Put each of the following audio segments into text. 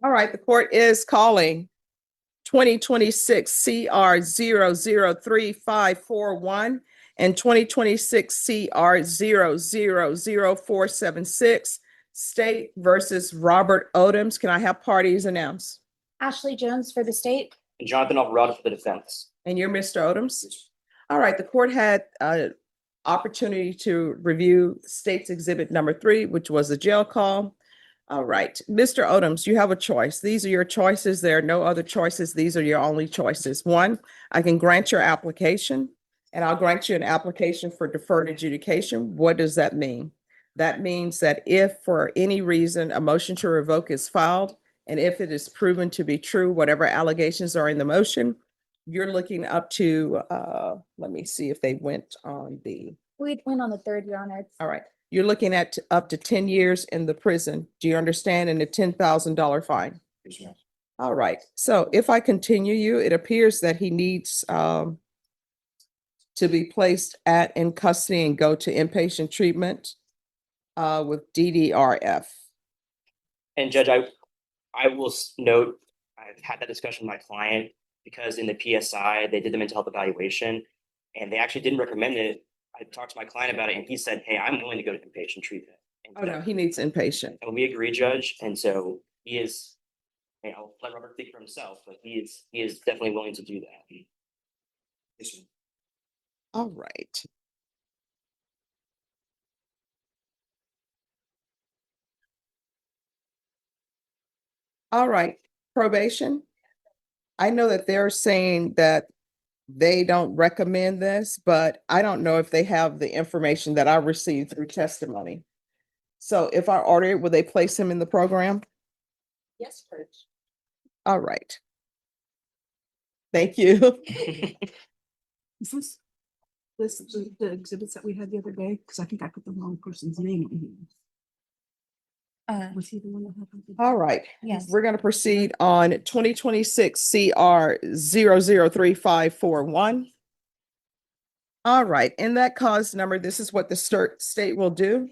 All right, the court is calling 2026 CR 0035541 and 2026 CR 00476 State versus Robert Odoms. Can I have parties announced? Ashley Jones for the state. And Jonathan Alvarado for the defense. And you're Mr. Odoms? All right, the court had opportunity to review state's exhibit number 3, which was a jail call. All right, Mr. Odoms, you have a choice. These are your choices. There are no other choices. These are your only choices. One, I can grant your application, and I'll grant you an application for deferred adjudication. What does that mean? That means that if for any reason a motion to revoke is filed, and if it is proven to be true, whatever allegations are in the motion, you're looking up to, let me see if they went on the. We went on the 3rd, Your Honor. All right. You're looking at up to 10 years in the prison. Do you understand? And a $10,000 fine. Yes, ma'am. All right. So if I continue you, it appears that he needs to be placed in custody and go to inpatient treatment with DDRF. And Judge, I will note, I've had that discussion with my client because in the PSI, they did the mental health evaluation and they actually didn't recommend it. I talked to my client about it and he said, hey, I'm willing to go to inpatient treatment. And Oh, no, he needs inpatient. and we agree, Judge. And so he is, I'll let Robert speak for himself, but he is definitely willing to do that. Yes, sir. All right. All right, probation. I know that they're saying that they don't recommend this, but I don't know if they have the information that I received through testimony. So if I order it, will they place him in the program? Yes, Judge. All right. Thank you. Is this the exhibits that we had the other day? Because I think I put the wrong person's name on here. Was he the one that had? All right. Yes. We're going to proceed on 2026 CR 003541. All right. In that cause number, this is what the state will do.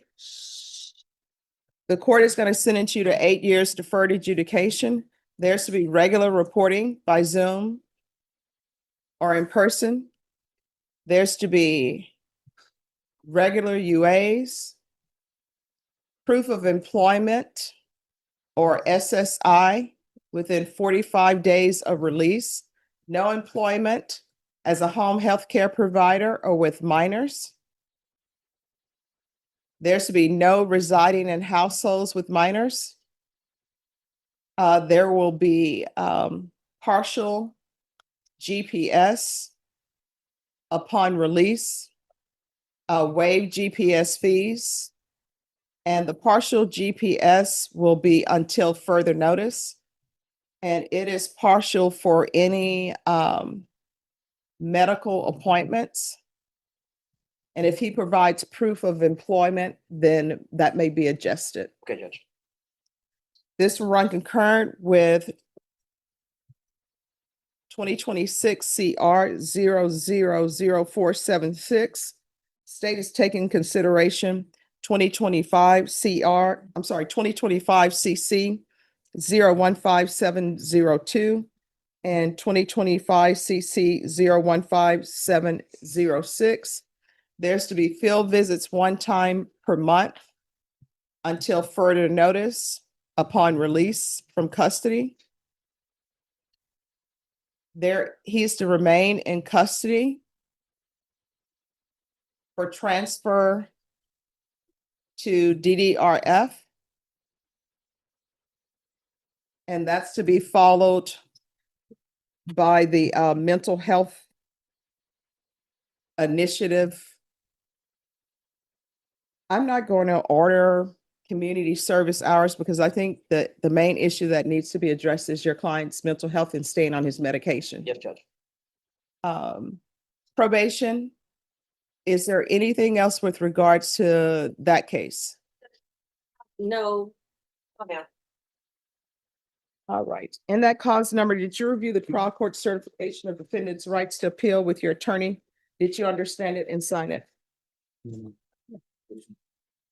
The court is going to sentence you to 8 years deferred adjudication. There's to be regular reporting by Zoom or in person. There's to be regular UAs, proof of employment or SSI within 45 days of release, no employment as a home health care provider or with minors. There's to be no residing in households with minors. There will be partial GPS upon release, waived GPS fees, and the partial GPS will be until further notice. And it is partial for any medical appointments. And if he provides proof of employment, then that may be adjusted. Okay, Judge. This will run concurrent with 2026 CR 000476. State is taking consideration 2025 CC 015702 and 2025 CC 015706. There's to be field visits 1 time per month until further notice upon release from custody. He is to remain in custody for transfer to DDRF. And that's to be followed by the mental health initiative. I'm not going to order community service hours because I think that the main issue that needs to be addressed is your client's mental health and staying on his medication. Yes, Judge. Probation. Is there anything else with regards to that case? No. Oh, ma'am. All right. In that cause number, did you review the trial court certification of defendant's rights to appeal with your attorney? Did you understand it and sign it?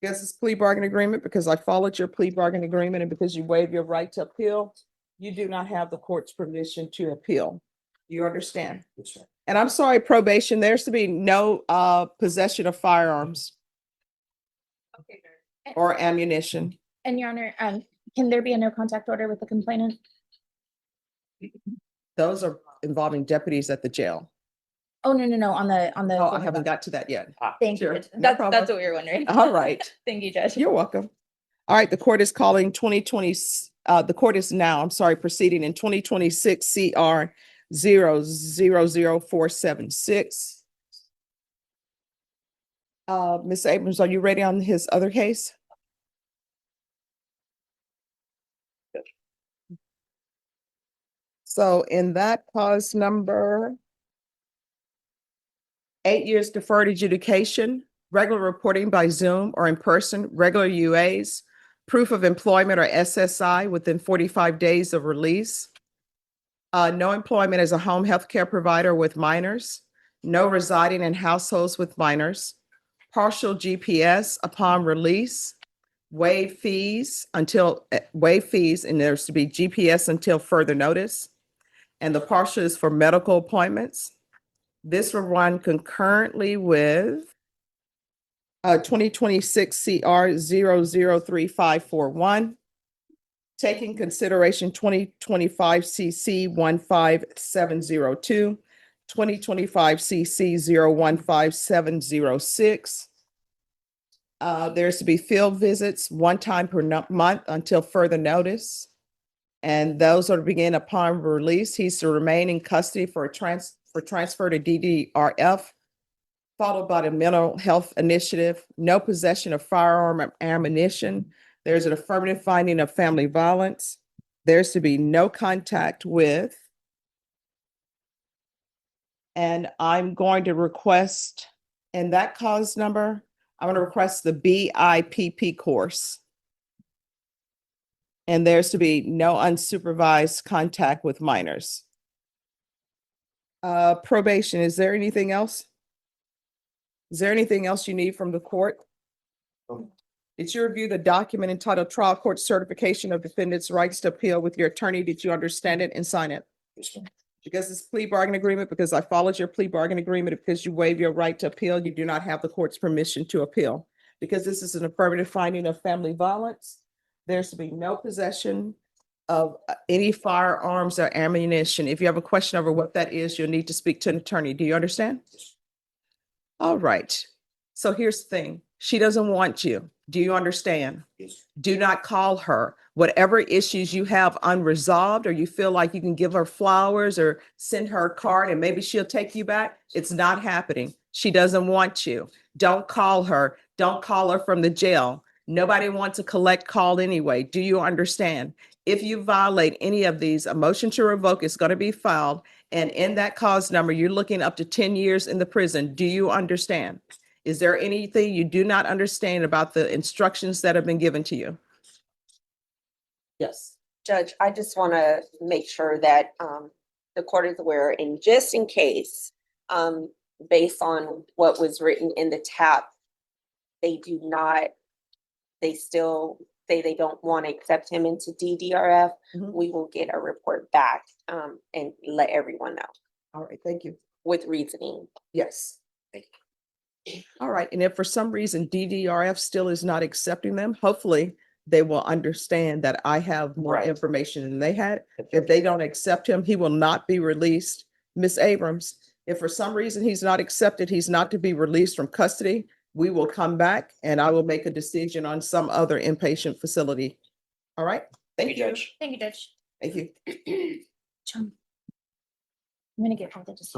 Because it's plea bargain agreement, because I followed your plea bargain agreement and because you waive your right to appeal, you do not have the court's permission to appeal. You understand? And I'm sorry, probation, there's to be no possession of firearms Okay, or ammunition. And Your Honor, can there be a no contact order with the complainant? Those are involving deputies at the jail. Oh, no, on the. Oh, I haven't got to that yet. Thank you. Sure, Judge. no That's problem. what we were wondering. All right. Thank you, Judge. You're welcome. All right, the court is calling 2020, the court is now, I'm sorry, proceeding in 2026 CR 000476. Ms. Abrams, are you ready on his other case? So in that cause number 8 years deferred adjudication, regular reporting by Zoom or in person, regular UAs, proof of employment or SSI within 45 days of release, no employment as a home health care provider with minors, no residing in households with minors, partial GPS upon release, waive fees, and there's to be GPS until further notice. And the partial is for medical appointments. This will run concurrently with 2026 CR 003541, taking consideration 2025 CC 15702, 2025 CC 015706. There's to be field visits one time per month until further notice. And those are to begin upon release. He's to remain in custody for transfer to DDRF, followed by the mental health initiative, no possession of firearm or ammunition. There's an affirmative finding of family violence. There's to be no contact with. And I'm going to request, in that cause number, I'm going to request the BIPP course. And there's to be no unsupervised contact with minors. Probation, is there anything else? Is there anything else you need from the court? Did you review the document entitled Trial Court Certification of Defendant's Rights to Appeal with your attorney? Did you understand it and sign it? Because it's plea bargain agreement, because I followed your plea bargain agreement, because you waive your right to appeal, you do not have the court's permission to appeal. Because this is an affirmative finding of family violence, there's to be no possession of any firearms or ammunition. If you have a question over what that is, you'll need to speak to an attorney. Do you understand? All right. So here's the thing. She doesn't want you. Do you understand? Yes. Do not call her. Whatever issues you have unresolved, or you feel like you can give her flowers or send her a card and maybe she'll take you back, it's not happening. She doesn't want you. Don't call her. Don't call her from the jail. Nobody wants a collect call anyway. Do you understand? If you violate any of these, a motion to revoke is going to be filed. And in that cause number, you're looking up to 10 years in the prison. Do you understand? Is there anything you do not understand about the instructions that have been given to you? Yes. Judge, I just want to make sure that the court is aware, and just in case, based on what was written in the TAP, they still say they don't want to accept him into DDRF, we will get a report back and let everyone know All right. Thank you. with reasoning. Yes. All right. And if for some reason DDRF still is not accepting them, hopefully they will understand that I have more Right. information than they had. If they don't accept him, he will not be released. Ms. Abrams, if for some reason he's not accepted, he's not to be released from custody, we will come back and I will make a decision on some other inpatient facility. All right? Thank you. Judge. Thank you, Judge. Thank you. Chum. I'm gonna get hold of this.